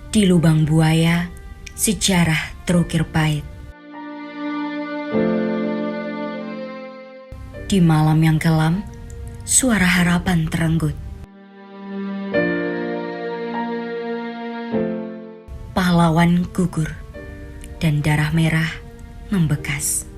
Di lubang buaya, sejarah terukir pahit. Di malam yang kelam, suara harapan terenggut. Pahlawan gugur, dan darah merah membekas.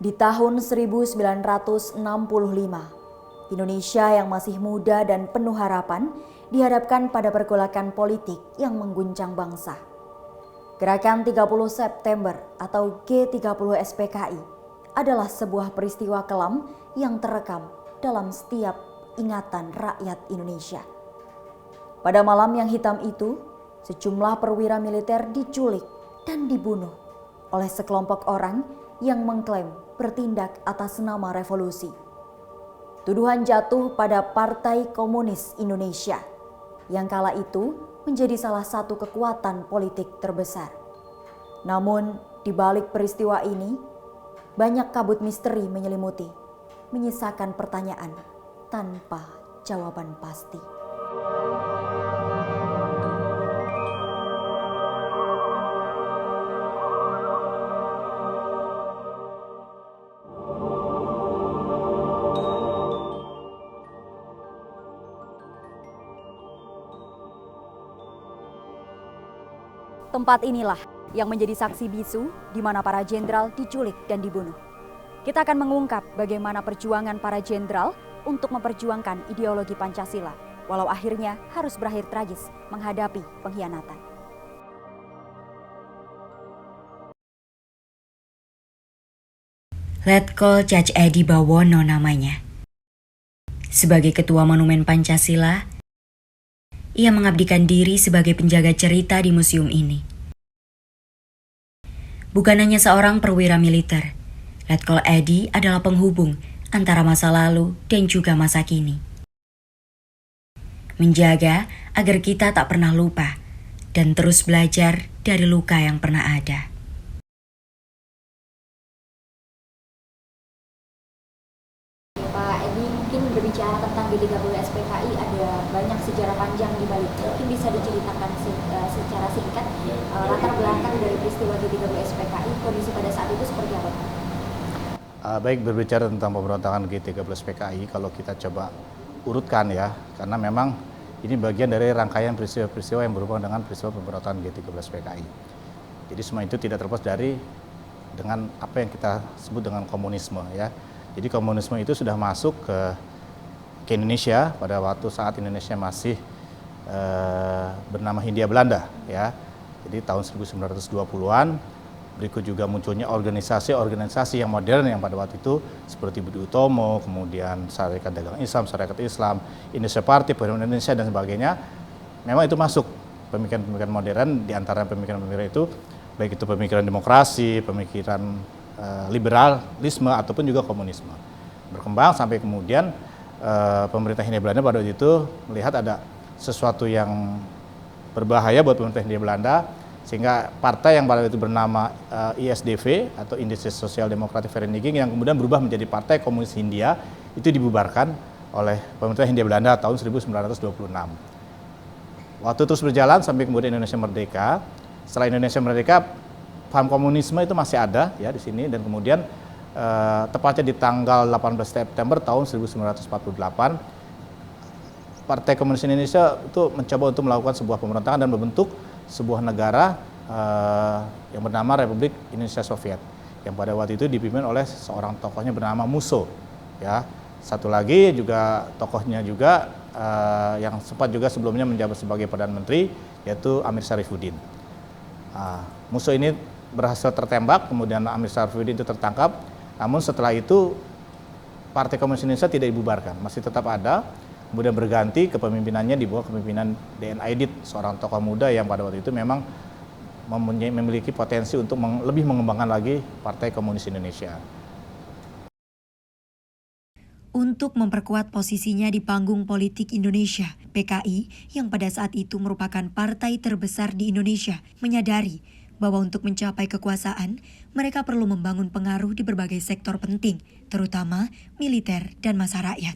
Di tahun 1965, Indonesia yang masih muda dan penuh harapan dihadapkan pada pergolakan politik yang mengguncang bangsa. Gerakan 30 September atau G30 SPKI adalah sebuah peristiwa kelam yang terekam dalam setiap ingatan rakyat Indonesia. Pada malam yang hitam itu, sejumlah perwira militer diculik dan dibunuh oleh sekelompok orang yang mengklaim bertindak atas nama revolusi. Tuduhan jatuh pada Partai Komunis Indonesia yang kala itu menjadi salah satu kekuatan politik terbesar. Namun di balik peristiwa ini, banyak kabut misteri menyelimuti, menyisakan pertanyaan tanpa jawaban pasti. Tempat inilah yang menjadi saksi bisu di mana para jenderal diculik dan dibunuh. Kita akan mengungkap bagaimana perjuangan para jenderal untuk memperjuangkan ideologi Pancasila, walau akhirnya harus berakhir tragis menghadapi pengkhianatan. Letkol Judge Edi Bawono namanya. Sebagai ketua Monumen Pancasila, ia mengabdikan diri sebagai penjaga cerita di museum ini. Bukan hanya seorang perwira militer, Letkol Edi adalah penghubung antara masa lalu dan juga masa kini. Menjaga agar kita tak pernah lupa dan terus belajar dari luka yang pernah ada. Pak Edi, mungkin berbicara tentang G30 SPKI ada banyak sejarah panjang di baliknya. Mungkin bisa diceritakan secara singkat latar belakang dari peristiwa G30 SPKI, kondisi pada saat itu seperti apa? Baik, berbicara tentang pemberontakan G30 SPKI, kalau kita coba urutkan ya, karena memang ini bagian dari rangkaian peristiwa-peristiwa yang berhubungan dengan peristiwa pemberontakan G30 SPKI. Jadi semua itu tidak terlepas dari dengan apa yang kita sebut dengan komunisme ya. Jadi komunisme itu sudah masuk ke Indonesia pada waktu saat Indonesia masih bernama Hindia Belanda ya. Jadi tahun 1920-an, berikut juga munculnya organisasi-organisasi yang modern yang pada waktu itu seperti Budi Utomo, kemudian Sarekat Dagang Islam, Sarekat Islam, Indonesia Party, Pemuda Indonesia dan sebagainya. Memang itu masuk pemikiran-pemikiran modern, di antara pemikiran-pemikiran itu baik itu pemikiran demokrasi, pemikiran liberalisme ataupun juga komunisme. Berkembang sampai kemudian pemerintah Hindia Belanda pada waktu itu melihat ada sesuatu yang berbahaya buat pemerintah Hindia Belanda, sehingga partai yang pada waktu itu bernama ISDV atau Indonesia Social Democratic Vereniging yang kemudian berubah menjadi Partai Komunis Hindia itu dibubarkan oleh pemerintah Hindia Belanda tahun 1926. Waktu terus berjalan sampai kemudian Indonesia merdeka. Setelah Indonesia merdeka, paham komunisme itu masih ada ya di sini, dan kemudian tepatnya di tanggal 18 September tahun 1948 Partai Komunis Indonesia itu mencoba untuk melakukan sebuah pemberontakan dan membentuk sebuah negara yang bernama Republik Indonesia Soviet, yang pada waktu itu dipimpin oleh seorang tokohnya bernama Musso ya. Satu lagi juga tokohnya juga yang sempat juga sebelumnya menjabat sebagai Perdana Menteri, yaitu Amir Syarifuddin. Musuh ini berhasil tertembak, kemudian Amir Syarifuddin itu tertangkap, namun setelah itu Partai Komunis Indonesia tidak dibubarkan, masih tetap ada, kemudian berganti kepemimpinannya di bawah kepemimpinan D.N. Aidit, seorang tokoh muda yang pada waktu itu memang memiliki potensi untuk lebih mengembangkan lagi Partai Komunis Indonesia. Untuk memperkuat posisinya di panggung politik Indonesia, PKI yang pada saat itu merupakan partai terbesar di Indonesia menyadari bahwa untuk mencapai kekuasaan, mereka perlu membangun pengaruh di berbagai sektor penting, terutama militer dan massa rakyat.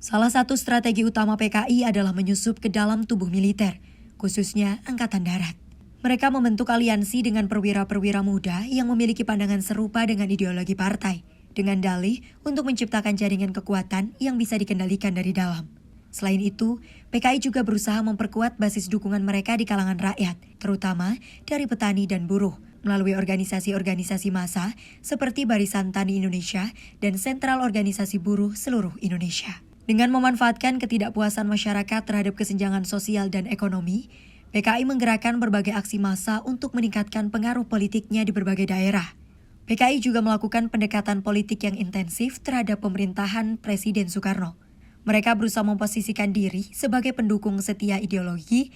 Salah satu strategi utama PKI adalah menyusup ke dalam tubuh militer, khususnya Angkatan Darat. Mereka membentuk aliansi dengan perwira-perwira muda yang memiliki pandangan serupa dengan ideologi partai, dengan dalih untuk menciptakan jaringan kekuatan yang bisa dikendalikan dari dalam. Selain itu, PKI juga berusaha memperkuat basis dukungan mereka di kalangan rakyat, terutama dari petani dan buruh, melalui organisasi-organisasi massa seperti Barisan Tani Indonesia dan Sentral Organisasi Buruh Seluruh Indonesia. Dengan memanfaatkan ketidakpuasan masyarakat terhadap kesenjangan sosial dan ekonomi, PKI menggerakkan berbagai aksi massa untuk meningkatkan pengaruh politiknya di berbagai daerah. PKI juga melakukan pendekatan politik yang intensif terhadap pemerintahan Presiden Soekarno. Mereka berusaha memposisikan diri sebagai pendukung setia ideologi.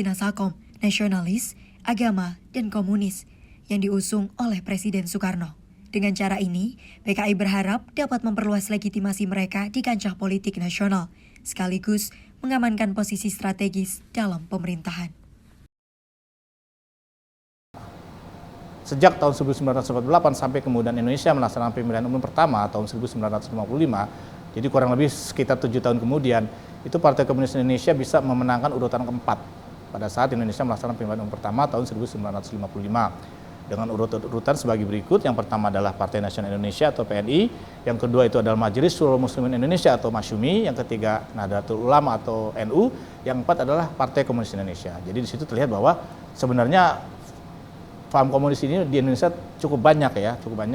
Nasakom, nasionalis, agama, dan komunis yang diusung oleh Presiden Soekarno. Dengan cara ini, PKI berharap dapat memperluas legitimasi mereka di kancah politik nasional, sekaligus mengamankan posisi strategis dalam pemerintahan. Sejak tahun 1948 sampai kemudian Indonesia melaksanakan pemilihan umum pertama tahun 1955, jadi kurang lebih sekitar 7 tahun kemudian, itu Partai Komunis Indonesia bisa memenangkan urutan keempat pada saat Indonesia melaksanakan pemilihan umum pertama tahun 1955. Dengan urutan sebagai berikut, yang pertama adalah Partai Nasional Indonesia atau PNI, yang kedua itu adalah Majelis Syuro Muslimin Indonesia atau Masyumi, yang ketiga Nahdlatul Ulama atau NU, yang keempat adalah Partai Komunis Indonesia. Jadi di situ terlihat bahwa sebenarnya paham komunis ini di Indonesia cukup banyak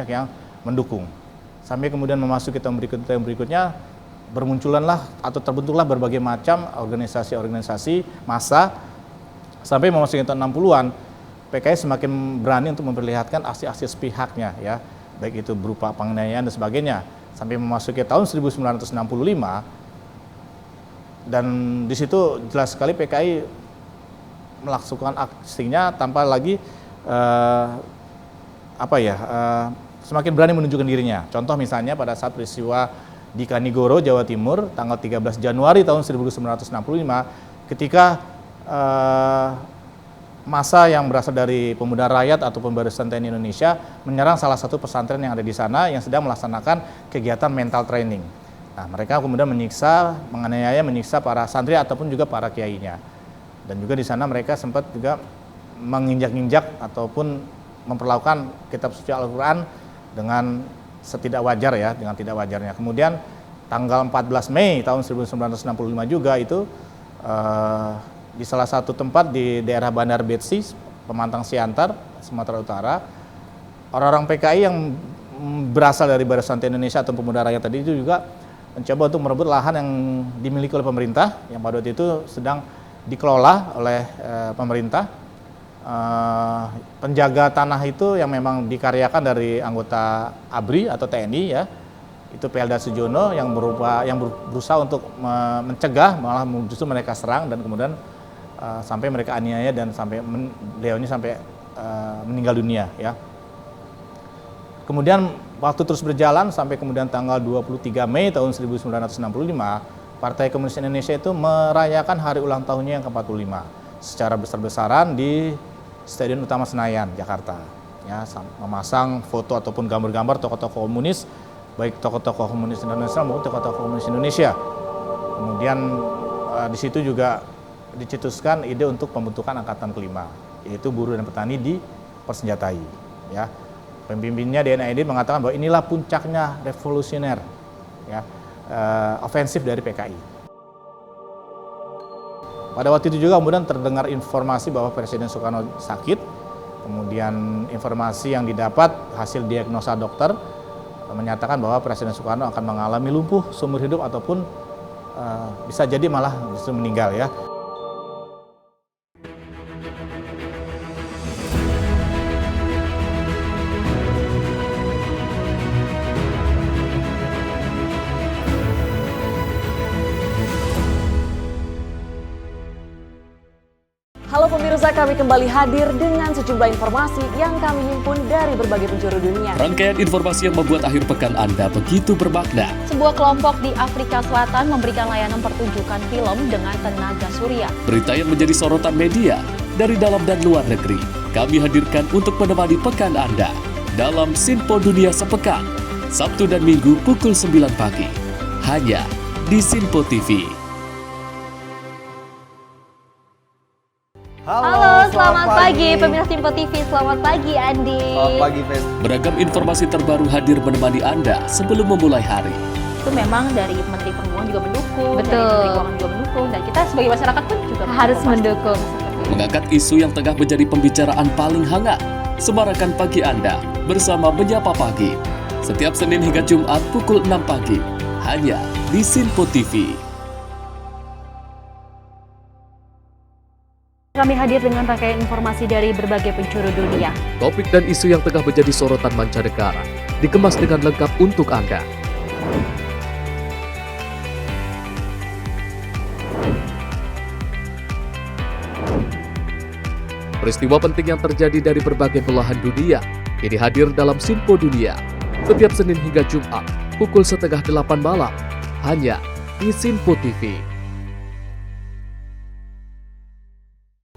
yang mendukung. Sampai kemudian memasuki tahun berikutnya bermunculanlah atau terbentuklah berbagai macam organisasi-organisasi massa. Sampai memasuki tahun 60-an, PKI semakin berani untuk memperlihatkan aksi-aksi sepihaknya, ya, baik itu berupa penganiayaan dan sebagainya. Sampai memasuki tahun 1965, dan di situ jelas sekali PKI melakukan aksinya tanpa lagi semakin berani menunjukkan dirinya. Contoh misalnya pada saat peristiwa di Kanigoro, Jawa Timur, tanggal 13 Januari tahun 1965, ketika massa yang berasal dari Pemuda Rakyat atau Barisan TNI Indonesia menyerang salah satu pesantren yang ada di sana yang sedang melaksanakan kegiatan mental training. Nah, mereka kemudian menyiksa para santri ataupun juga para kiainya. Dan juga di sana mereka sempat juga menginjak-injak ataupun memperlakukan kitab suci Al-Quran dengan tidak wajarnya. Kemudian tanggal 14 Mei tahun 1965 juga itu di salah satu tempat di daerah Bandar Betsi, Pemantang Siantar, Sumatera Utara, orang-orang PKI yang berasal dari Barisan TNI Indonesia atau Pemuda Rakyat tadi itu juga mencoba untuk merebut lahan yang dimiliki oleh pemerintah yang pada waktu itu sedang dikelola oleh pemerintah. Penjaga tanah itu yang memang dikaryakan dari anggota ABRI atau TNI, ya, itu Pelda Sujono yang berusaha untuk mencegah, malah justru mereka serang dan kemudian sampai mereka aniaya dan sampai beliau ini sampai meninggal dunia, ya. Kemudian waktu terus berjalan sampai kemudian tanggal 23 Mei tahun 1965, Partai Komunis Indonesia itu merayakan hari ulang tahunnya yang ke-45 secara besar-besaran di Stadion Utama Senayan, Jakarta. Ya, memasang foto ataupun gambar-gambar tokoh-tokoh komunis, baik tokoh-tokoh komunis Indonesia maupun tokoh-tokoh komunis Indonesia. Kemudian di situ juga dicetuskan ide untuk pembentukan angkatan kelima, yaitu buruh dan petani dipersenjatai. Ya, pemimpinnya D.N. Aidit mengatakan bahwa inilah puncaknya revolusioner, ya, ofensif dari PKI. Pada waktu itu juga kemudian terdengar informasi bahwa Presiden Soekarno sakit, kemudian informasi yang didapat hasil diagnosa dokter menyatakan bahwa Presiden Soekarno akan mengalami lumpuh seumur hidup ataupun bisa jadi malah justru meninggal ya. Halo pemirsa, kami kembali hadir dengan sejumlah informasi yang kami himpun dari berbagai penjuru dunia. Rangkaian informasi yang membuat akhir pekan Anda begitu bermakna. Sebuah kelompok di Afrika Selatan memberikan layanan pertunjukan film dengan tenaga surya. Berita yang menjadi sorotan media dari dalam dan luar negeri. Kami hadirkan untuk menemani pekan Anda dalam Sinpo Dunia Sepekan, Sabtu dan Minggu pukul 9 pagi. Hanya di Sinpo TV. Halo, selamat pagi pemirsa Sinpo TV. Selamat pagi Andi. Selamat pagi, Fen. Beragam informasi terbaru hadir menemani Anda sebelum memulai hari. Itu memang dari Menteri Perhubungan juga mendukung, Betul. dari Menteri Keuangan juga mendukung, dan kita sebagai masyarakat pun juga Harus mendukung. Mengangkat isu yang tengah menjadi pembicaraan paling hangat. Semarakan pagi Anda bersama Menyapa Pagi. Setiap Senin hingga Jumat pukul 6 pagi. Hanya di Sinpo TV. Kami hadir dengan rangkaian informasi dari berbagai penjuru dunia. Topik dan isu yang tengah menjadi sorotan mancanegara dikemas dengan lengkap untuk Anda. Peristiwa penting yang terjadi dari berbagai belahan dunia kini hadir dalam Sinpo Dunia setiap Senin hingga Jumat pukul 7:30 malam hanya di Sinpo TV.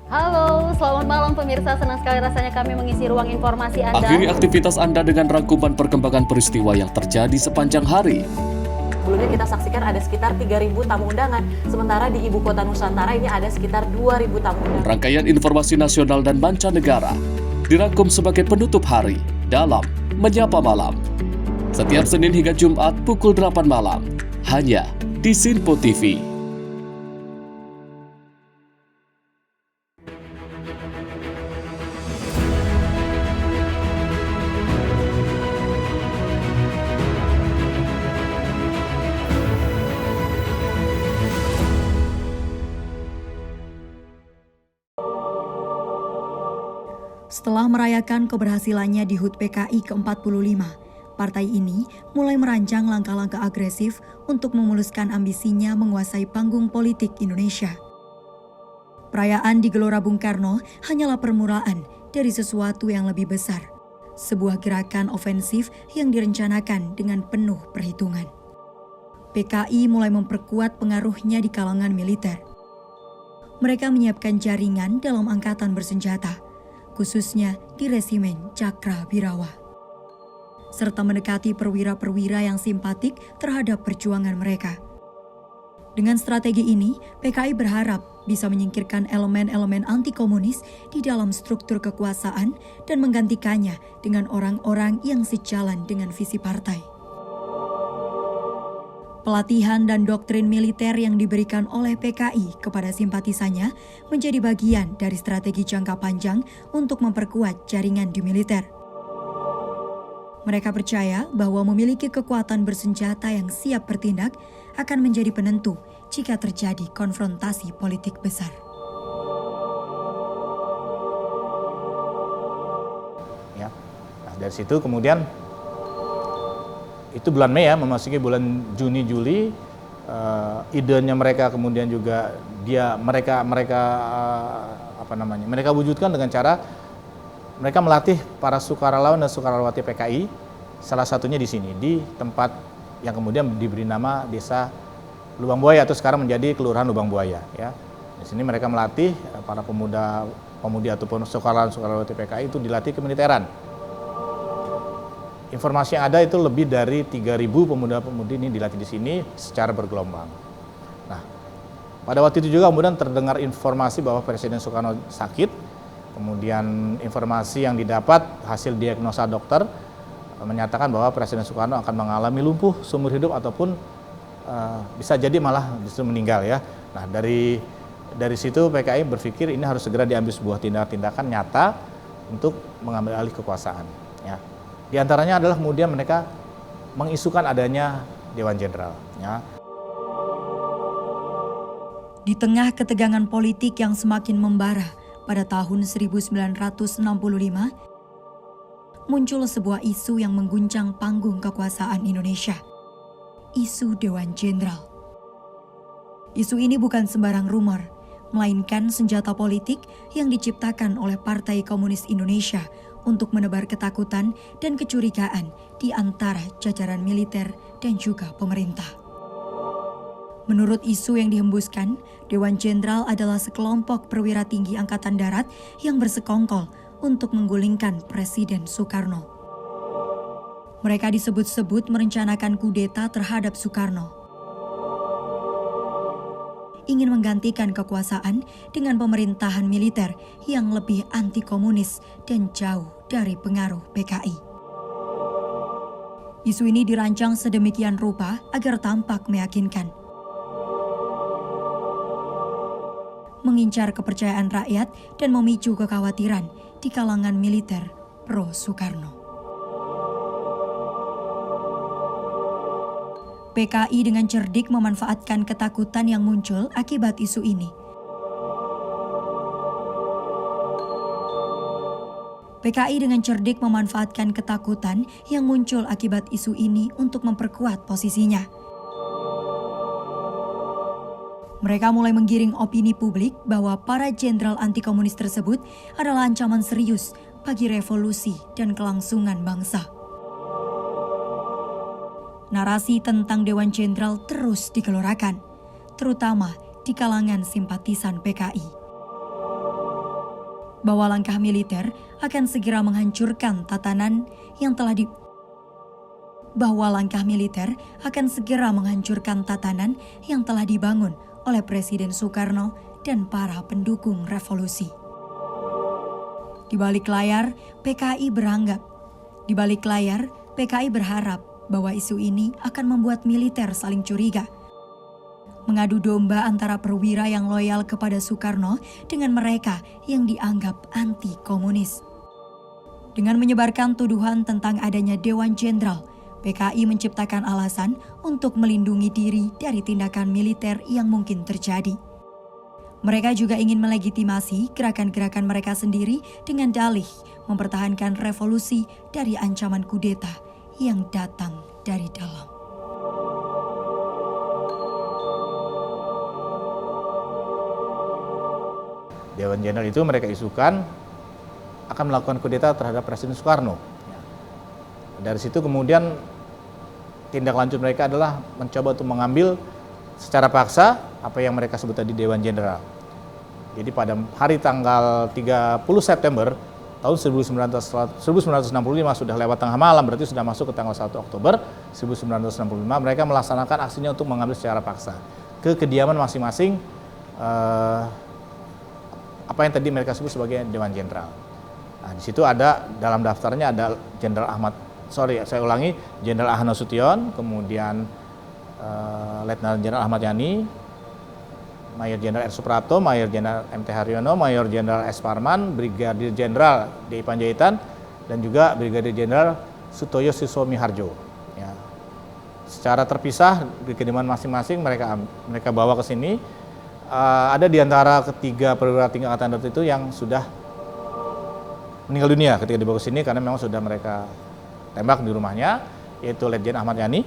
Halo, selamat malam pemirsa. Senang sekali rasanya kami mengisi ruang informasi Anda. Akhiri aktivitas Anda dengan rangkuman perkembangan peristiwa yang terjadi sepanjang hari. Sebelumnya kita saksikan ada sekitar 3.000 tamu undangan, sementara di Ibu Kota Nusantara ini ada sekitar 2.000 tamu undangan. Rangkaian informasi nasional dan mancanegara dirangkum sebagai penutup hari dalam Menyapa Malam. Setiap Senin hingga Jumat pukul 8 malam hanya di Sinpo TV. Setelah merayakan keberhasilannya di HUT PKI ke-45, partai ini mulai merancang langkah-langkah agresif untuk memuluskan ambisinya menguasai panggung politik Indonesia. Perayaan di Gelora Bung Karno hanyalah permulaan dari sesuatu yang lebih besar, sebuah gerakan ofensif yang direncanakan dengan penuh perhitungan. PKI mulai memperkuat pengaruhnya di kalangan militer. Mereka menyiapkan jaringan dalam angkatan bersenjata, khususnya di Resimen Cakrabirawa, serta mendekati perwira-perwira yang simpatik terhadap perjuangan mereka. Dengan strategi ini, PKI berharap bisa menyingkirkan elemen-elemen anti-komunis di dalam struktur kekuasaan dan menggantikannya dengan orang-orang yang sejalan dengan visi partai. Pelatihan dan doktrin militer yang diberikan oleh PKI kepada simpatisannya menjadi bagian dari strategi jangka panjang untuk memperkuat jaringan di militer. Mereka percaya bahwa memiliki kekuatan bersenjata yang siap bertindak akan menjadi penentu jika terjadi konfrontasi politik besar. Ya, nah dari situ kemudian itu bulan Mei ya, memasuki bulan Juni Juli, idenya mereka kemudian juga mereka wujudkan dengan cara mereka melatih para sukarelawan dan sukarelawati PKI, salah satunya di sini di tempat yang kemudian diberi nama Desa Lubang Buaya atau sekarang menjadi Kelurahan Lubang Buaya ya. Di sini mereka melatih para pemudi ataupun sukarelawan-sukarelawati PKI itu dilatih kemiliteran. Informasi yang ada itu lebih dari 3.000 pemuda-pemudi ini dilatih di sini secara bergelombang. Nah, pada waktu itu juga kemudian terdengar informasi bahwa Presiden Soekarno sakit. Kemudian informasi yang didapat hasil diagnosa dokter menyatakan bahwa Presiden Soekarno akan mengalami lumpuh seumur hidup ataupun bisa jadi malah justru meninggal ya. Nah, dari situ PKI berpikir ini harus segera diambil sebuah tindakan nyata untuk mengambil alih kekuasaan ya. Di antaranya adalah kemudian mereka mengisukan adanya Dewan Jenderal. Ya. Di tengah ketegangan politik yang semakin membara pada tahun 1965, muncul sebuah isu yang mengguncang panggung kekuasaan Indonesia, isu Dewan Jenderal. Isu ini bukan sembarang rumor, melainkan senjata politik yang diciptakan oleh Partai Komunis Indonesia untuk menebar ketakutan dan kecurigaan di antara jajaran militer dan juga pemerintah. Menurut isu yang dihembuskan, Dewan Jenderal adalah sekelompok perwira tinggi Angkatan Darat yang bersekongkol untuk menggulingkan Presiden Soekarno. Mereka disebut-sebut merencanakan kudeta terhadap Soekarno, ingin menggantikan kekuasaan dengan pemerintahan militer yang lebih anti-komunis dan jauh dari pengaruh PKI. Isu ini dirancang sedemikian rupa agar tampak meyakinkan, mengincar kepercayaan rakyat dan memicu kekhawatiran di kalangan militer pro-Soekarno. PKI dengan cerdik memanfaatkan ketakutan yang muncul akibat isu ini. PKI dengan cerdik memanfaatkan ketakutan yang muncul akibat isu ini untuk memperkuat posisinya. Mereka mulai menggiring opini publik bahwa para jenderal anti-komunis tersebut adalah ancaman serius bagi revolusi dan kelangsungan bangsa. Narasi tentang Dewan Jenderal terus digelorakan, terutama di kalangan simpatisan PKI. Bahwa langkah militer akan segera menghancurkan tatanan yang telah dibangun oleh Presiden Soekarno dan para pendukung revolusi. Di balik layar, PKI berharap bahwa isu ini akan membuat militer saling curiga, mengadu domba antara perwira yang loyal kepada Soekarno dengan mereka yang dianggap anti-komunis. Dengan menyebarkan tuduhan tentang adanya Dewan Jenderal, PKI menciptakan alasan untuk melindungi diri dari tindakan militer yang mungkin terjadi. Mereka juga ingin melegitimasi gerakan-gerakan mereka sendiri dengan dalih mempertahankan revolusi dari ancaman kudeta yang datang dari dalam. Dewan Jenderal itu mereka isukan akan melakukan kudeta terhadap Presiden Soekarno. Dari situ kemudian tindak lanjut mereka adalah mencoba untuk mengambil secara paksa apa yang mereka sebut tadi Dewan Jenderal. Jadi pada hari tanggal 30 September tahun 1965 sudah lewat tengah malam, berarti sudah masuk ke tanggal 1 Oktober 1965, mereka melaksanakan aksinya untuk mengambil secara paksa ke kediaman masing-masing apa yang tadi mereka sebut sebagai Dewan Jenderal. Nah, di situ ada dalam daftarnya ada Jenderal Ahmad Nasution, kemudian Letnan Jenderal Ahmad Yani, Mayor Jenderal R. Suprapto, Mayor Jenderal MT Haryono, Mayor Jenderal S. Parman, Brigadir Jenderal D. Panjaitan, dan juga Brigadir Jenderal Sutoyo Sisomiharjo. Ya. Secara terpisah di kediaman masing-masing mereka bawa ke sini. Ada di antara ketiga perwira tinggi Angkatan Darat itu yang sudah meninggal dunia ketika dibawa ke sini karena memang sudah mereka tembak di rumahnya, yaitu Letjen Ahmad Yani,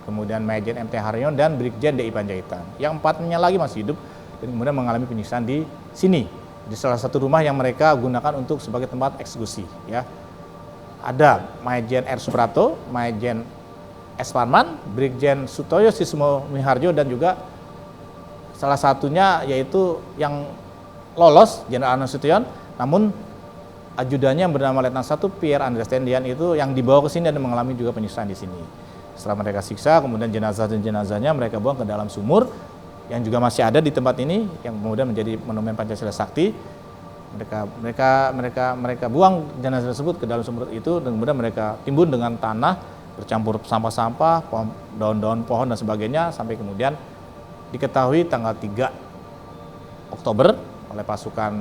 kemudian Majen MT Haryono, dan Brigjen DI Panjaitan. Yang empatnya lagi masih hidup dan kemudian mengalami penyiksaan di sini, di salah satu rumah yang mereka gunakan untuk sebagai tempat eksekusi. Ya. Ada Majen R. Suprapto, Majen S. Parman, Brigjen Sutoyo Sisomiharjo, dan juga salah satunya yaitu yang lolos, Jenderal Nasution, namun ajudannya yang bernama Letnan 1 Pierre Andreas Tendian itu yang dibawa ke sini dan mengalami juga penyiksaan di sini. Setelah mereka siksa, kemudian jenazahnya mereka buang ke dalam sumur yang juga masih ada di tempat ini, yang kemudian menjadi monumen Pancasila Sakti. Mereka buang jenazah tersebut ke dalam sumur itu, dan kemudian mereka timbun dengan tanah bercampur sampah-sampah, daun-daun pohon dan sebagainya, sampai kemudian diketahui tanggal 3 Oktober oleh pasukan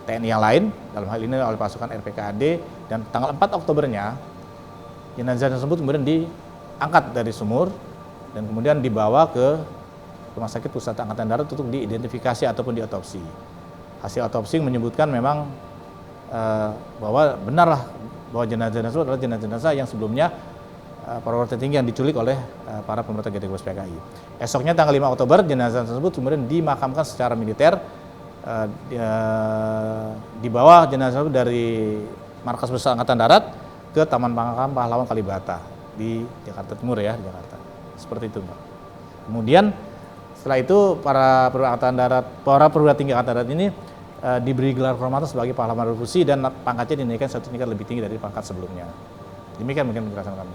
TNI yang lain, dalam hal ini oleh pasukan RPKAD, dan tanggal 4 Oktobernya jenazah tersebut kemudian diangkat dari sumur dan kemudian dibawa ke Rumah Sakit Pusat Angkatan Darat untuk diidentifikasi ataupun diotopsi. Hasil otopsi menyebutkan memang bahwa benarlah bahwa jenazah-jenazah adalah jenazah-jenazah yang sebelumnya perwira tertinggi yang diculik oleh para pemberontak G13 PKI. Esoknya tanggal 5 Oktober jenazah tersebut kemudian dimakamkan secara militer, dibawa jenazah tersebut dari Markas Besar Angkatan Darat ke Taman Makam Pahlawan Kalibata di Jakarta Timur ya, Jakarta. Seperti itu, Mbak. Kemudian setelah itu para perwira tinggi Angkatan Darat ini diberi gelar kehormatan sebagai pahlawan revolusi dan pangkatnya dinaikkan satu tingkat lebih tinggi dari pangkat sebelumnya. Demikian mungkin penjelasan kami.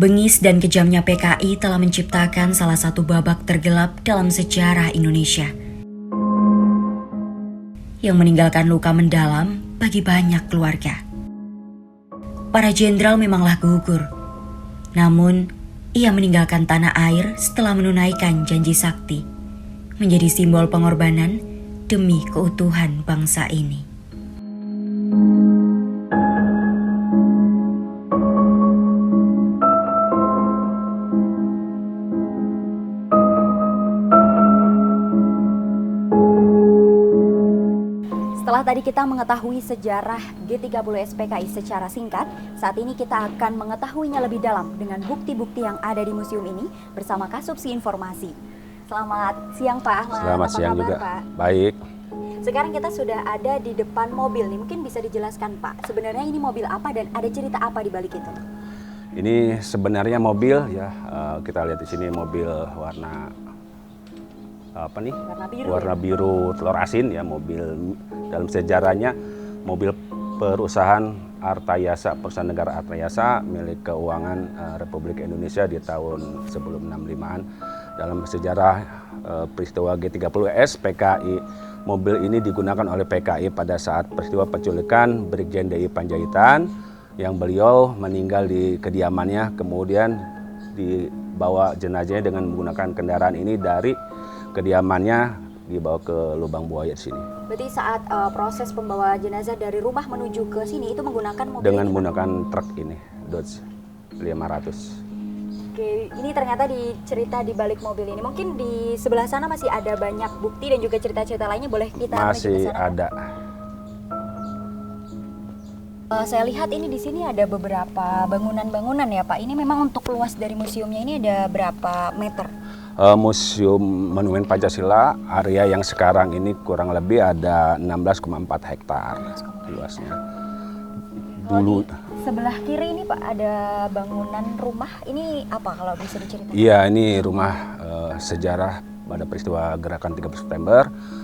Bengis dan kejamnya PKI telah menciptakan salah satu babak tergelap dalam sejarah Indonesia yang meninggalkan luka mendalam bagi banyak keluarga. Para jenderal memanglah gugur, namun ia meninggalkan tanah air setelah menunaikan janji sakti, menjadi simbol pengorbanan demi keutuhan bangsa ini. Setelah tadi kita mengetahui sejarah G30 SPKI secara singkat, saat ini kita akan mengetahuinya lebih dalam dengan bukti-bukti yang ada di museum ini bersama Kasubsi Informasi. Selamat siang Pak Ahmad. Selamat Apa siang kabar, juga. Pak? Baik. Sekarang kita sudah ada di depan mobil nih, mungkin bisa dijelaskan Pak, sebenarnya ini mobil apa dan ada cerita apa di balik itu? Ini sebenarnya mobil ya, kita lihat di sini mobil warna apa nih? Warna biru telur asin ya, mobil dalam sejarahnya mobil perusahaan Artayasa, perusahaan negara Artayasa milik keuangan Republik Indonesia di tahun sebelum 65-an. Dalam sejarah peristiwa G30S PKI, mobil ini digunakan oleh PKI pada saat peristiwa penculikan Brigjen DI Panjaitan yang beliau meninggal di kediamannya, kemudian dibawa jenazahnya dengan menggunakan kendaraan ini dari kediamannya dibawa ke Lubang Buaya di sini. Berarti saat proses pembawa jenazah dari rumah menuju ke sini itu menggunakan mobil dengan ini, menggunakan truk ini Dodge 500. Oke, ini ternyata cerita di balik mobil ini. Mungkin di sebelah sana masih ada banyak bukti dan juga cerita-cerita lainnya, boleh kita menuju ke Masih sana? ada. Saya lihat ini di sini ada beberapa bangunan-bangunan ya Pak. Ini memang untuk luas dari museumnya ini ada berapa meter? Museum Monumen Pancasila area yang sekarang ini kurang lebih ada 16,4 hektar luasnya. Dulu Sebelah kiri ini Pak ada bangunan rumah. Ini apa kalau bisa diceritakan? iya, ini rumah sejarah pada peristiwa Gerakan 30 September.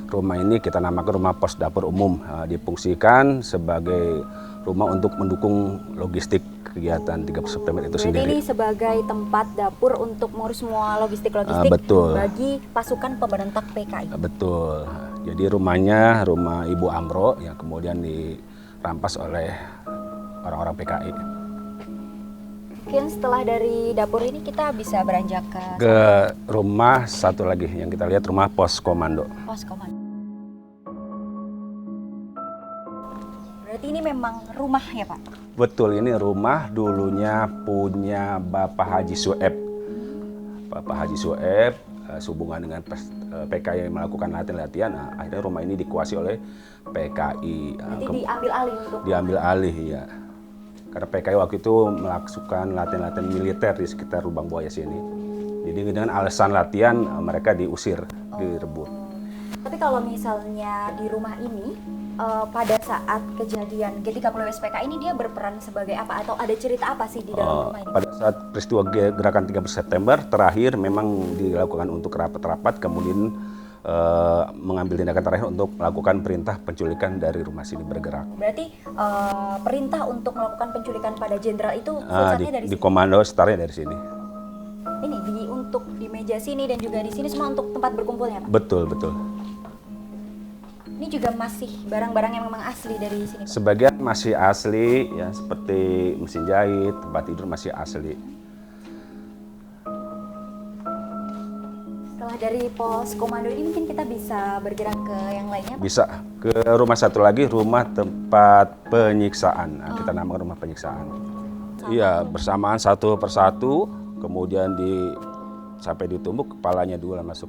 Rumah ini kita namakan rumah pos dapur umum, difungsikan sebagai rumah untuk mendukung logistik kegiatan 30 September itu Berarti sendiri. ini sebagai tempat dapur untuk mengurus semua logistik Betul. bagi pasukan pemberontak PKI. Betul. Jadi rumahnya rumah Ibu Amro yang kemudian dirampas oleh orang-orang PKI. Mungkin setelah dari dapur ini kita bisa beranjak Ke rumah satu lagi yang kita lihat, rumah pos komando. pos komando. Berarti ini memang rumah ya Pak? Betul, ini rumah dulunya punya Bapak Haji Sueb. Bapak Haji Sueb sehubungan dengan PKI melakukan latihan-latihan, akhirnya rumah ini dikuasai oleh PKI. Berarti diambil alih untuk Diambil alih ya. Karena PKI waktu itu melakukan latihan-latihan militer di sekitar Lubang Buaya sini. Jadi dengan alasan latihan mereka diusir, direbut. Tapi kalau misalnya di rumah ini pada saat kejadian G30 SPK ini dia berperan sebagai apa atau ada cerita apa sih di dalam rumah ini? Pada saat peristiwa Gerakan 30 September terakhir memang dilakukan untuk rapat-rapat, kemudian mengambil tindakan terakhir untuk melakukan perintah penculikan dari rumah sini bergerak. Berarti perintah untuk melakukan penculikan pada jenderal itu pusatnya dari Di sini? komando startnya dari sini. Ini untuk di meja sini dan juga di sini semua untuk tempat berkumpulnya Pak? Betul, betul. Ini juga masih barang-barang yang memang asli dari sini Pak? Sebagian masih asli ya, seperti mesin jahit, tempat tidur masih asli. Setelah dari pos komando ini mungkin kita bisa bergerak ke yang lainnya, Pak? Bisa ke rumah satu lagi, rumah tempat penyiksaan. Nah, kita namakan rumah penyiksaan. Iya, bersamaan satu persatu, kemudian sampai ditumbuk, kepalanya dulu masuk.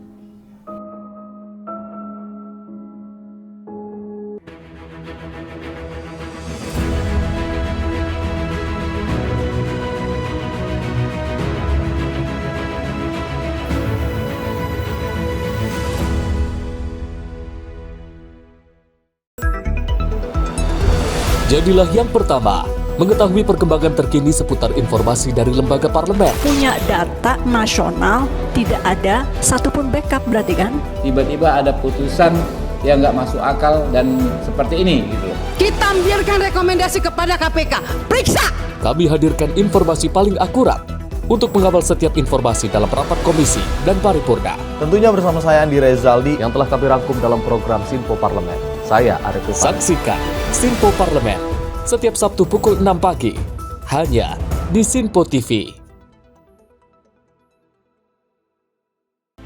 Jadilah yang pertama mengetahui perkembangan terkini seputar informasi dari lembaga parlemen. Punya data nasional, tidak ada satupun backup berarti kan? Tiba-tiba ada putusan yang nggak masuk akal dan seperti ini gitu. Kita biarkan rekomendasi kepada KPK, periksa! Kami hadirkan informasi paling akurat untuk mengawal setiap informasi dalam rapat komisi dan paripurna. Tentunya bersama saya Andi Rezaldi yang telah kami rangkum dalam program Sinpo Parlemen. Saya Arif Rifani. Saksikan Sinpo Parlemen setiap Sabtu pukul 6 pagi hanya di Sinpo TV.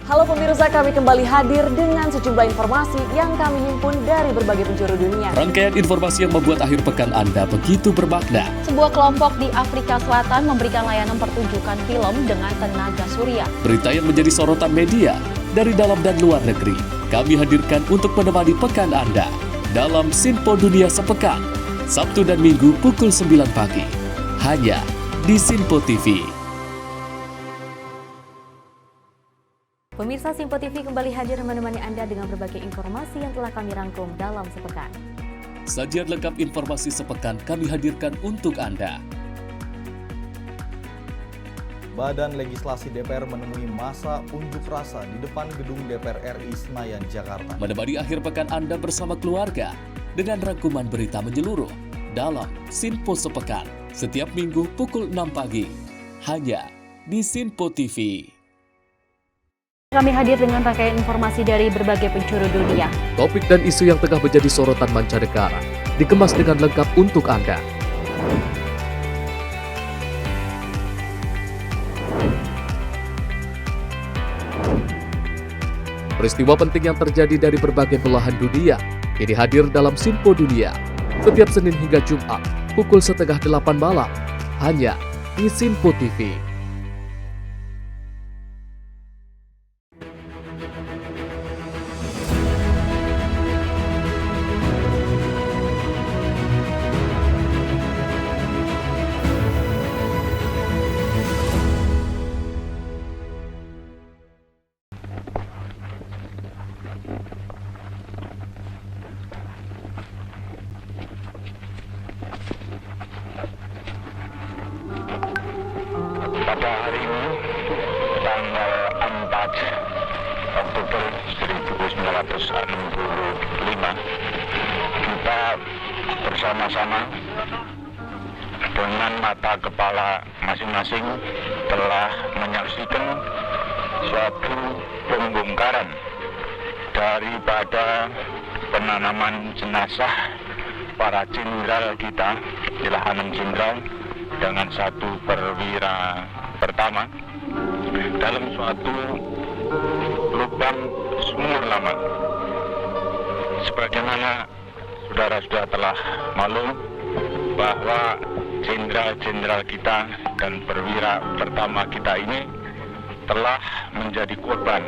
Halo pemirsa, kami kembali hadir dengan sejumlah informasi yang kami himpun dari berbagai penjuru dunia. Rangkaian informasi yang membuat akhir pekan Anda begitu bermakna. Sebuah kelompok di Afrika Selatan memberikan layanan pertunjukan film dengan tenaga surya. Berita yang menjadi sorotan media dari dalam dan luar negeri, kami hadirkan untuk menemani pekan Anda dalam Sinpo Dunia Sepekan, Sabtu dan Minggu pukul 9 pagi, hanya di Sinpo TV. Pemirsa, Sinpo TV kembali hadir menemani Anda dengan berbagai informasi yang telah kami rangkum dalam sepekan. Sajian lengkap informasi sepekan kami hadirkan untuk Anda. Badan Legislasi DPR menemui masa unjuk rasa di depan gedung DPR RI Senayan, Jakarta. Menemani akhir pekan Anda bersama keluarga dengan rangkuman berita menyeluruh dalam Sinpo Sepekan setiap Minggu pukul 6 pagi hanya di Sinpo TV. Kami hadir dengan rangkaian informasi dari berbagai penjuru dunia. Topik dan isu yang tengah menjadi sorotan mancanegara dikemas dengan lengkap untuk Anda. Peristiwa penting yang terjadi dari berbagai belahan dunia ini hadir dalam Sinpo Dunia setiap Senin hingga Jumat pukul 7:30 malam hanya di Sinpo TV. Pada hari ini, tanggal 4 Oktober 1965, kita bersama-sama dengan mata kepala masing-masing telah menyaksikan suatu pembongkaran daripada penanaman jenazah para jenderal kita, adalah 6 jenderal dengan 1 perwira pertama dalam suatu lubang sumur lama. Sebagaimana saudara sudah telah maklum bahwa jenderal-jenderal kita dan perwira pertama kita ini telah menjadi korban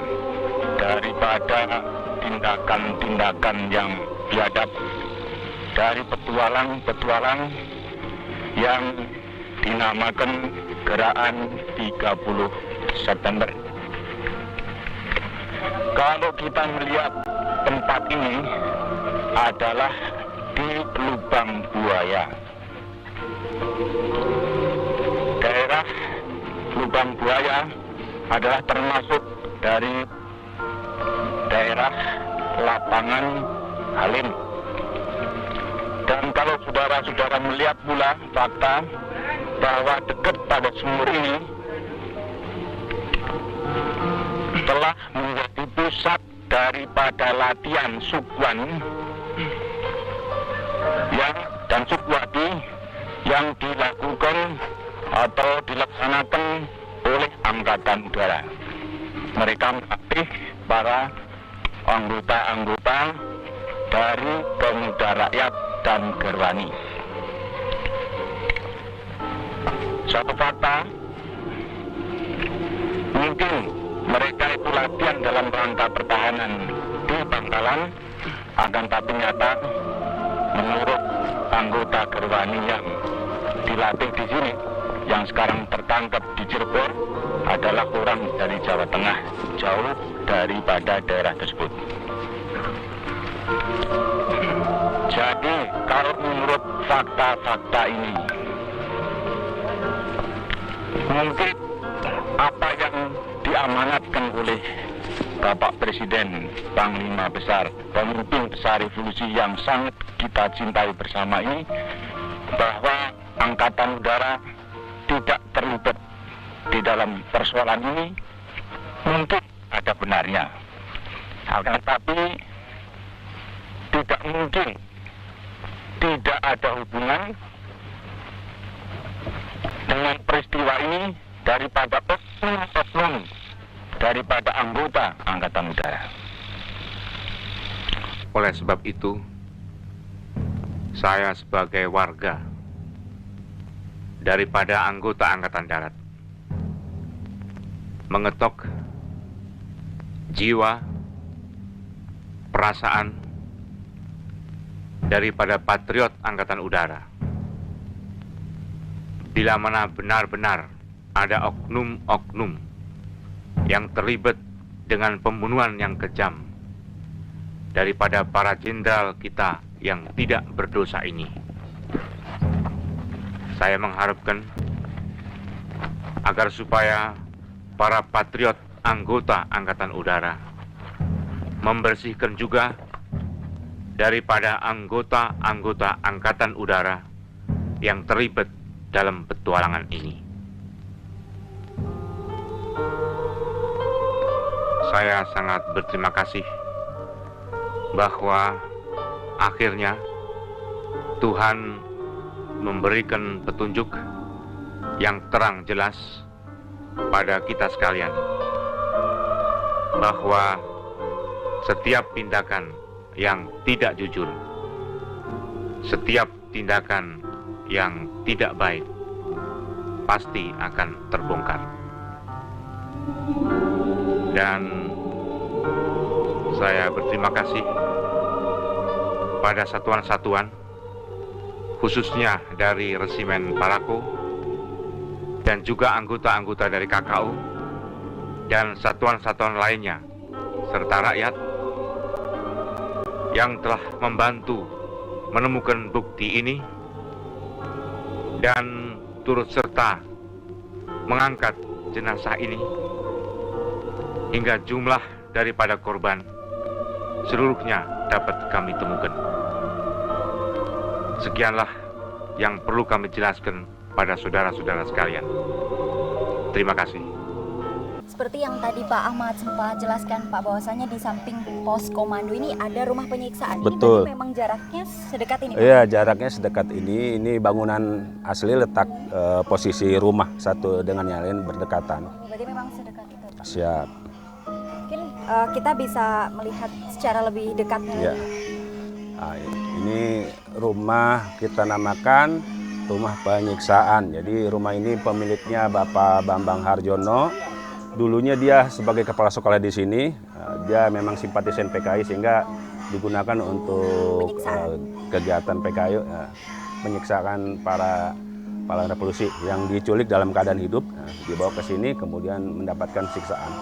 daripada tindakan-tindakan yang biadab dari petualang-petualang yang dinamakan Gerakan 30 September. Kalau kita melihat tempat ini adalah di Lubang Buaya. Daerah Lubang Buaya adalah termasuk dari daerah Lapangan Halim. Dan kalau saudara-saudara melihat pula fakta bahwa dekat pada sumur ini telah menjadi pusat daripada latihan Sukwan dan Sukwadi yang dilakukan atau dilaksanakan oleh Angkatan Udara. mereka melatih para anggota-anggota dari Pemuda Rakyat dan Gerwani. Suatu fakta, mungkin mereka itu latihan dalam rangka pertahanan di Bangkalan, akan tapi nyata menurut anggota Gerwani yang dilatih di sini, yang sekarang tertangkap di Cirebon adalah orang dari Jawa Tengah, jauh daripada daerah tersebut. Jadi kalau menurut fakta-fakta ini, mungkin apa yang diamanatkan oleh Bapak Presiden, Panglima Besar, pemimpin besar revolusi yang sangat kita cintai bersama ini, bahwa Angkatan Udara tidak terlibat di dalam persoalan ini, mungkin ada benarnya. Akan tetapi tidak mungkin tidak ada hubungan dengan peristiwa ini daripada oknum daripada anggota Angkatan Udara. Oleh sebab itu, saya sebagai warga daripada anggota Angkatan Darat mengetok jiwa, perasaan daripada patriot Angkatan Udara. Bila mana benar-benar ada oknum-oknum yang terlibat dengan pembunuhan yang kejam daripada para jenderal kita yang tidak berdosa ini, saya mengharapkan agar supaya para patriot anggota Angkatan Udara membersihkan juga daripada anggota-anggota Angkatan Udara yang terlibat dalam petualangan ini. Saya sangat berterima kasih bahwa akhirnya Tuhan memberikan petunjuk yang terang jelas pada kita sekalian bahwa setiap tindakan yang tidak jujur, setiap tindakan yang tidak baik pasti akan terbongkar. Dan saya berterima kasih pada satuan-satuan, khususnya dari Resimen Parako dan juga anggota-anggota dari KKU dan satuan-satuan lainnya serta rakyat yang telah membantu menemukan bukti ini dan turut serta mengangkat jenazah ini hingga jumlah daripada korban seluruhnya dapat kami temukan. Sekianlah yang perlu kami jelaskan pada saudara-saudara sekalian. Terima kasih. Seperti yang tadi Pak Ahmad sempat jelaskan Pak, bahwasanya di samping pos komando ini ada rumah penyiksaan. Betul. Ini memang jaraknya sedekat ini Pak? Iya, jaraknya sedekat ini. Ini bangunan asli letak posisi rumah satu dengan yang lain berdekatan. Berarti memang sedekat itu. Siap. Mungkin kita bisa melihat secara lebih dekatnya. Ya. Nah, ini rumah kita namakan rumah penyiksaan. Jadi rumah ini pemiliknya Bapak Bambang Harjono. Dulunya dia sebagai kepala sekolah di sini. Dia memang simpatisan PKI sehingga digunakan untuk kegiatan PKI, menyiksakan para pahlawan revolusi yang diculik dalam keadaan hidup, dibawa ke sini kemudian mendapatkan siksaan.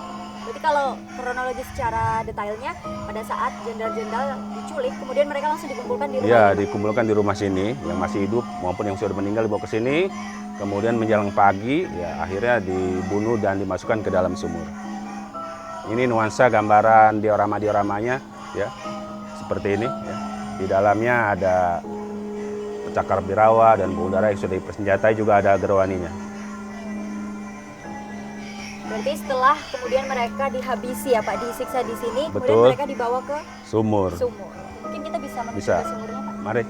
Berarti kalau kronologi secara detailnya, pada saat jenderal-jenderal diculik, kemudian mereka langsung dikumpulkan di rumah? Iya, dikumpulkan di rumah sini, yang masih hidup maupun yang sudah meninggal dibawa ke sini. Kemudian menjelang pagi, ya akhirnya dibunuh dan dimasukkan ke dalam sumur. Ini nuansa gambaran diorama-dioramanya, ya, seperti ini. Ya. Di dalamnya ada cakar birawa dan bom udara yang sudah dipersenjatai, juga ada gerwaninya. Berarti setelah kemudian mereka dihabisi ya Pak, disiksa di sini, Betul. kemudian mereka dibawa ke sumur. Mungkin kita bisa menuju Bisa. ke sumurnya Pak. Mari.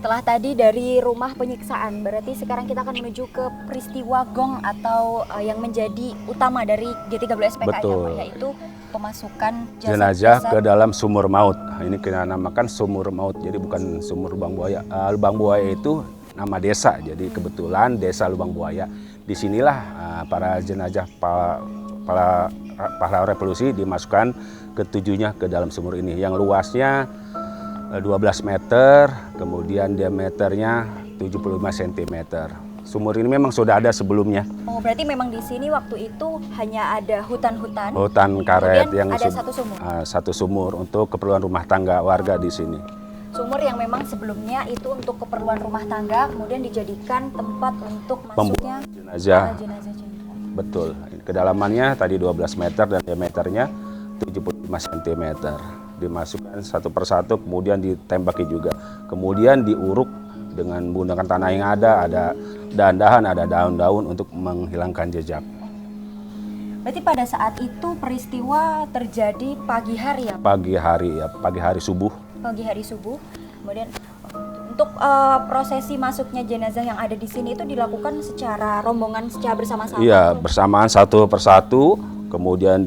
Setelah tadi dari rumah penyiksaan, berarti sekarang kita akan menuju ke peristiwa gong atau yang menjadi utama dari G30 SPKI, Betul. yaitu pemasukan jenazah ke dalam sumur maut. Ini kita namakan sumur maut, jadi bukan sumur Lubang Buaya. Lubang Buaya itu nama desa, jadi kebetulan desa Lubang Buaya. Disinilah para jenazah para pahlawan revolusi dimasukkan ketujuhnya ke dalam sumur ini, yang luasnya 12 meter, kemudian diameternya 75 cm. Sumur ini memang sudah ada sebelumnya. Oh, berarti memang di sini waktu itu hanya ada hutan-hutan. Hutan karet yang ada satu sumur. Satu sumur untuk keperluan rumah tangga warga di sini. Sumur yang memang sebelumnya itu untuk keperluan rumah tangga, kemudian dijadikan tempat untuk masuknya jenazah. jenazah. Betul. Kedalamannya tadi 12 meter dan diameternya 75 cm. Dimasukkan satu persatu, kemudian ditembaki juga. Kemudian diuruk dengan menggunakan tanah yang ada dahan-dahan, ada daun-daun untuk menghilangkan jejak. Berarti pada saat itu peristiwa terjadi pagi hari ya? Pagi hari subuh. Pagi hari subuh. Kemudian untuk prosesi masuknya jenazah yang ada di sini itu dilakukan secara rombongan, secara bersama-sama? Iya, bersamaan satu persatu, kemudian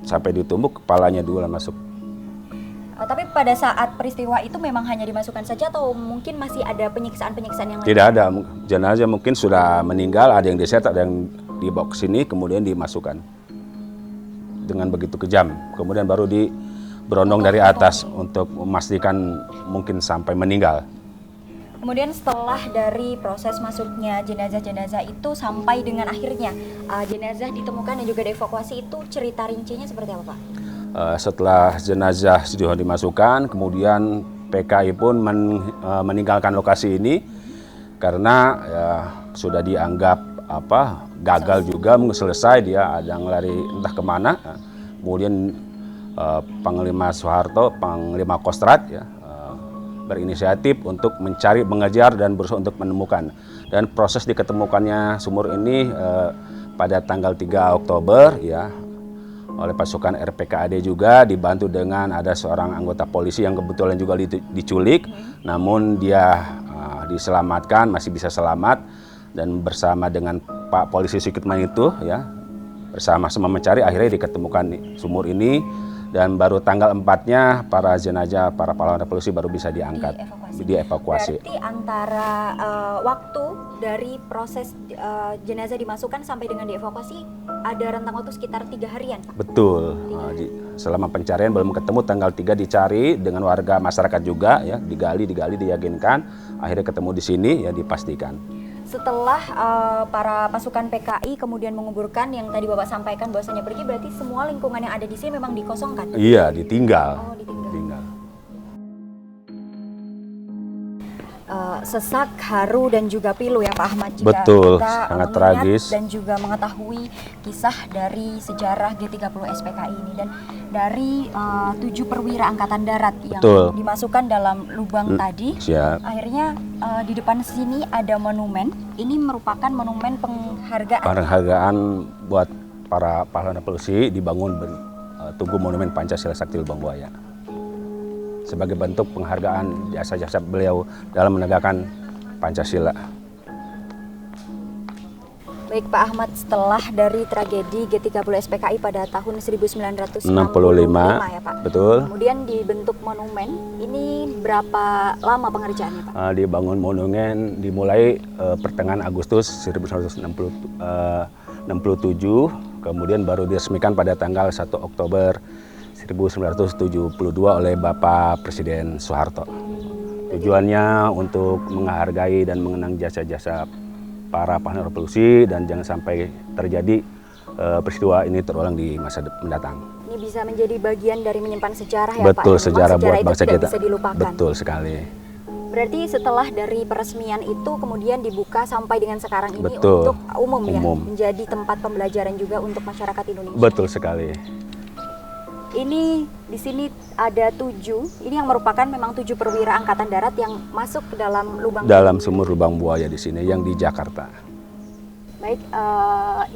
sampai ditumbuk, kepalanya dulu masuk. Tapi pada saat peristiwa itu memang hanya dimasukkan saja atau mungkin masih ada penyiksaan-penyiksaan yang lain? Tidak ada, jenazah mungkin sudah meninggal, ada yang diset, ada yang dibawa ke sini, kemudian dimasukkan. Dengan begitu kejam, kemudian baru diberondong dari atas untuk memastikan mungkin sampai meninggal. Kemudian setelah dari proses masuknya jenazah-jenazah itu sampai dengan akhirnya jenazah ditemukan dan juga dievakuasi, itu cerita rincinya seperti apa, Pak? Setelah jenazah sudah dimasukkan, kemudian PKI pun meninggalkan lokasi ini karena sudah dianggap gagal juga, selesai, dia ada yang lari entah kemana. Kemudian Panglima Soeharto, Panglima Kostrat berinisiatif untuk mencari, mengejar dan berusaha untuk menemukan. Dan proses diketemukannya sumur ini pada tanggal 3 Oktober oleh pasukan RPKAD juga, dibantu dengan ada seorang anggota polisi yang kebetulan juga diculik, namun dia diselamatkan, masih bisa selamat, dan bersama dengan Pak Polisi Sukitman itu bersama-sama mencari, akhirnya diketemukan sumur ini, dan baru tanggal 4-nya para jenazah para pahlawan revolusi baru bisa diangkat, dievakuasi. Berarti antara waktu dari proses jenazah dimasukkan sampai dengan dievakuasi ada rentang waktu sekitar 3 harian, Pak? Betul. Selama pencarian belum ketemu, tanggal 3 dicari dengan warga masyarakat juga, digali, diyakinkan, akhirnya ketemu di sini, dipastikan. Setelah para pasukan PKI kemudian menguburkan yang tadi Bapak sampaikan bahwasanya pergi, berarti semua lingkungan yang ada di sini memang dikosongkan? Iya, ditinggal. Oh, ditinggal. Sesak, haru, dan juga pilu ya Pak Ahmad, jika betul, kita sangat tragis dan juga mengetahui kisah dari sejarah G30 SPKI ini, dan dari 7 perwira angkatan darat yang dimasukkan dalam lubang tadi. Siap. Akhirnya di depan sini ada monumen. Ini merupakan monumen penghargaan buat para pahlawan revolusi, dibangun Tugu Monumen Pancasila Sakti Lubang Buaya sebagai bentuk penghargaan jasa-jasa beliau dalam menegakkan Pancasila. Baik Pak Ahmad, setelah dari tragedi G30 SPKI pada tahun 1965 ya Pak. Betul. Kemudian dibentuk monumen, ini berapa lama pengerjaannya Pak? Dibangun monumen dimulai pertengahan Agustus 1967, kemudian baru diresmikan pada tanggal 1 Oktober 1972 oleh Bapak Presiden Soeharto. Tujuannya untuk menghargai dan mengenang jasa-jasa para pahlawan revolusi dan jangan sampai terjadi peristiwa ini terulang di masa mendatang. Ini bisa menjadi bagian dari menyimpan sejarah ya Betul, Pak? sejarah buat bangsa kita. Bisa dilupakan. Betul sekali. Berarti setelah dari peresmian itu kemudian dibuka sampai dengan sekarang ini Betul. untuk umum ya, menjadi tempat pembelajaran juga untuk masyarakat Indonesia. Betul sekali. Ini di sini ada 7, ini yang merupakan memang 7 perwira angkatan darat yang masuk ke dalam lubang. Dalam sumur Lubang Buaya di sini yang di Jakarta. Baik,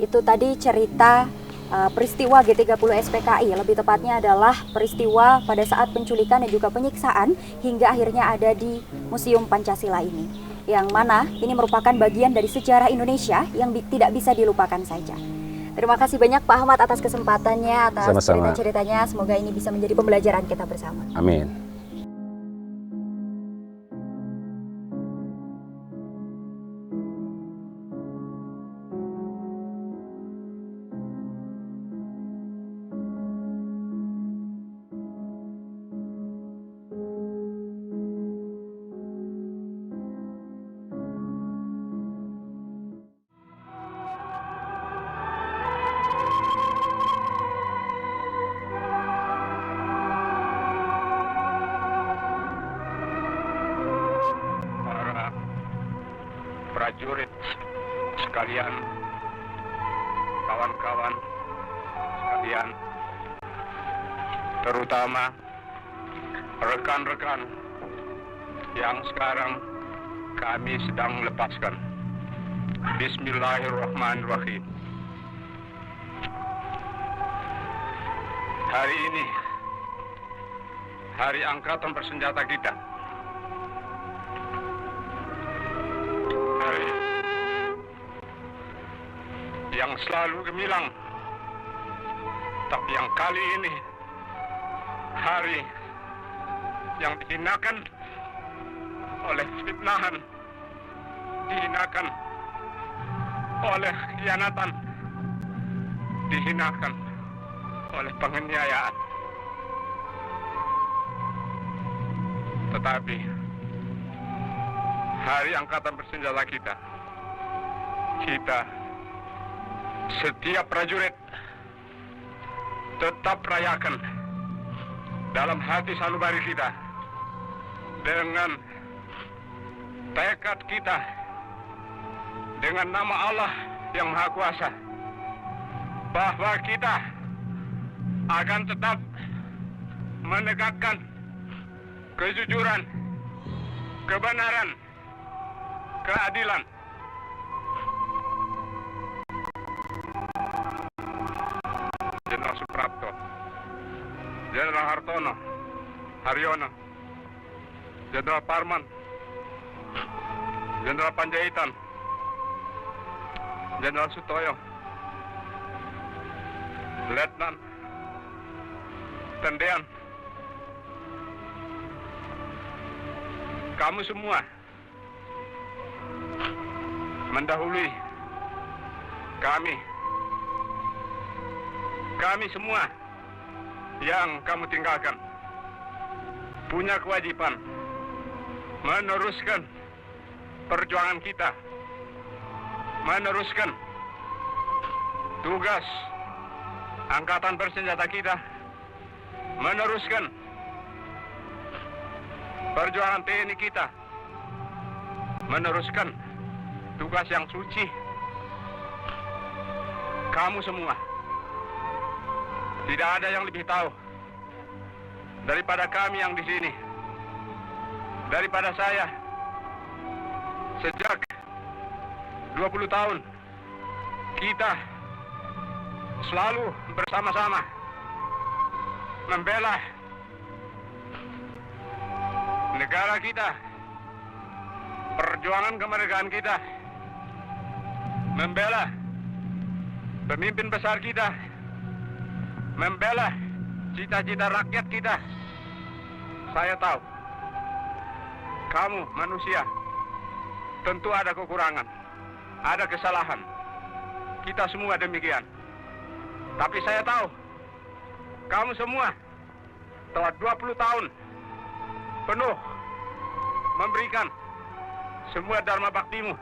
itu tadi cerita peristiwa G30 SPKI, lebih tepatnya adalah peristiwa pada saat penculikan dan juga penyiksaan hingga akhirnya ada di Museum Pancasila ini. Yang mana ini merupakan bagian dari sejarah Indonesia yang tidak bisa dilupakan saja. Terima kasih banyak Pak Ahmad atas kesempatannya, atas cerita-ceritanya. Semoga ini bisa menjadi pembelajaran kita bersama. Amin. Prajurit sekalian, kawan-kawan sekalian, terutama rekan-rekan yang sekarang kami sedang lepaskan. Bismillahirrahmanirrahim. Hari ini, Hari Angkatan Bersenjata kita. Hari yang selalu gemilang, tapi yang kali ini hari yang dihinakan oleh fitnahan, dihinakan oleh khianatan, dihinakan oleh penganiayaan. Tetapi Hari Angkatan Bersenjata kita, setiap prajurit tetap rayakan dalam hati sanubari kita dengan tekad kita, dengan nama Allah yang Maha Kuasa, bahwa kita akan tetap menegakkan kejujuran, kebenaran, keadilan. Jenderal Suprapto, Jenderal Hartono, Haryono, Jenderal Parman, Jenderal Panjaitan, Jenderal Sutoyo, Letnan Tendean, kamu semua mendahului kami semua yang kamu tinggalkan punya kewajiban meneruskan perjuangan kita, meneruskan tugas Angkatan Bersenjata kita, meneruskan perjuangan TNI kita, meneruskan tugas yang suci. Kamu semua, tidak ada yang lebih tahu daripada kami yang di sini, daripada saya. Sejak 20 tahun kita selalu bersama-sama membela negara kita, perjuangan kemerdekaan kita, membela pemimpin besar kita, membela cita-cita rakyat kita. Saya tahu kamu manusia tentu ada kekurangan, ada kesalahan. Kita semua demikian. Tapi saya tahu kamu semua telah 20 tahun penuh memberikan semua dharma baktimu,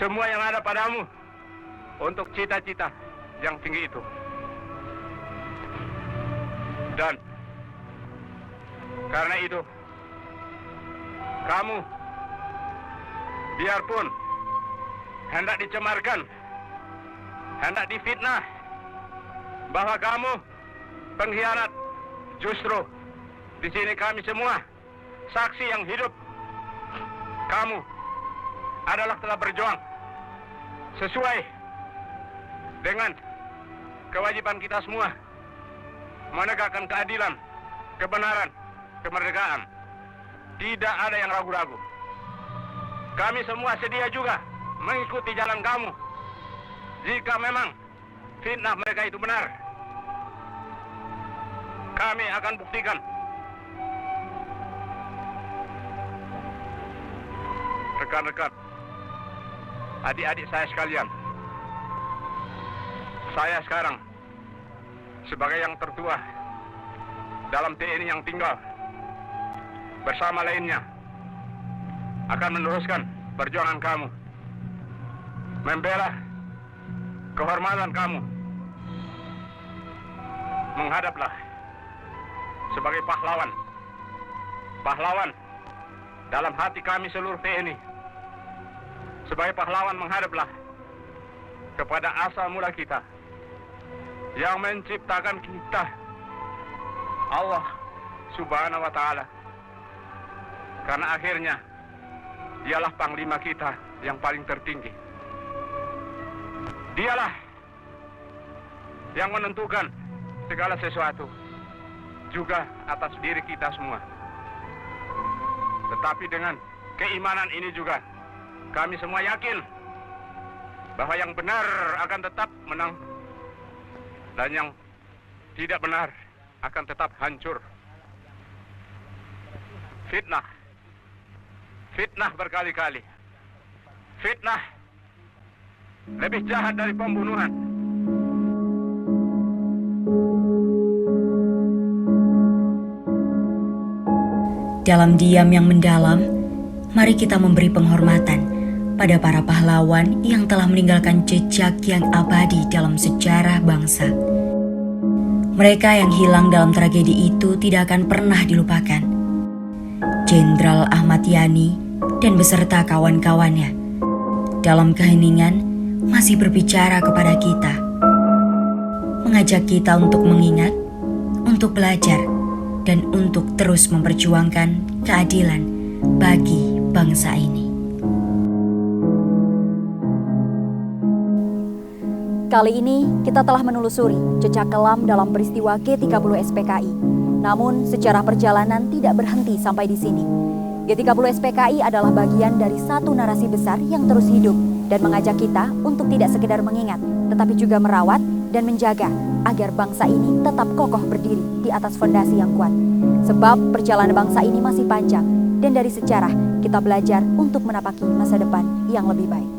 semua yang ada padamu untuk cita-cita yang tinggi itu. Dan karena itu, kamu biarpun hendak dicemarkan, hendak difitnah bahwa kamu pengkhianat, justru di sini kami semua saksi yang hidup. Kamu adalah telah berjuang sesuai dengan kewajiban kita semua menegakkan keadilan, kebenaran, kemerdekaan. Tidak ada yang ragu-ragu. Kami semua sedia juga mengikuti jalan kamu. Jika memang fitnah mereka itu benar, kami akan buktikan. Rekan-rekan, adik-adik saya sekalian, saya sekarang sebagai yang tertua dalam TNI yang tinggal bersama lainnya akan meneruskan perjuangan kamu, membela kehormatan kamu. Menghadaplah sebagai pahlawan, pahlawan dalam hati kami seluruh TNI. Sebagai pahlawan menghadaplah kepada asal mula kita yang menciptakan kita, Allah Subhanahu wa Ta'ala. Karena akhirnya dialah panglima kita yang paling tertinggi. Dialah yang menentukan segala sesuatu juga atas diri kita semua. Tetapi dengan keimanan ini juga kami semua yakin bahwa yang benar akan tetap menang dan yang tidak benar akan tetap hancur. Fitnah, fitnah berkali-kali. Fitnah lebih jahat dari pembunuhan. Dalam diam yang mendalam, mari kita memberi penghormatan pada para pahlawan yang telah meninggalkan jejak yang abadi dalam sejarah bangsa. Mereka yang hilang dalam tragedi itu tidak akan pernah dilupakan. Jenderal Ahmad Yani dan beserta kawan-kawannya dalam keheningan masih berbicara kepada kita, mengajak kita untuk mengingat, untuk belajar, dan untuk terus memperjuangkan keadilan bagi bangsa ini. Kali ini kita telah menelusuri jejak kelam dalam peristiwa G30 SPKI. Namun sejarah perjalanan tidak berhenti sampai di sini. G30 SPKI adalah bagian dari satu narasi besar yang terus hidup dan mengajak kita untuk tidak sekedar mengingat, tetapi juga merawat dan menjaga agar bangsa ini tetap kokoh berdiri di atas fondasi yang kuat. Sebab perjalanan bangsa ini masih panjang dan dari sejarah kita belajar untuk menapaki masa depan yang lebih baik.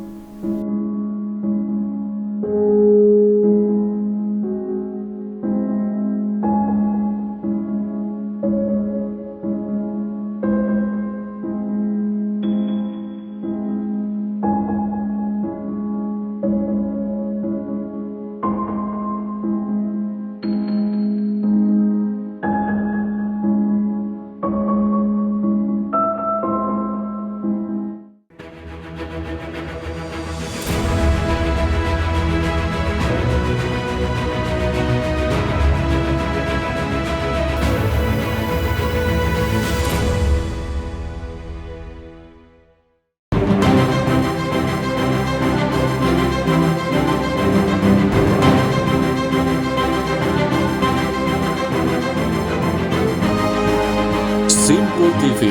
Simpo TV,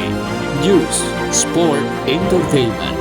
News, Sport, Entertainment.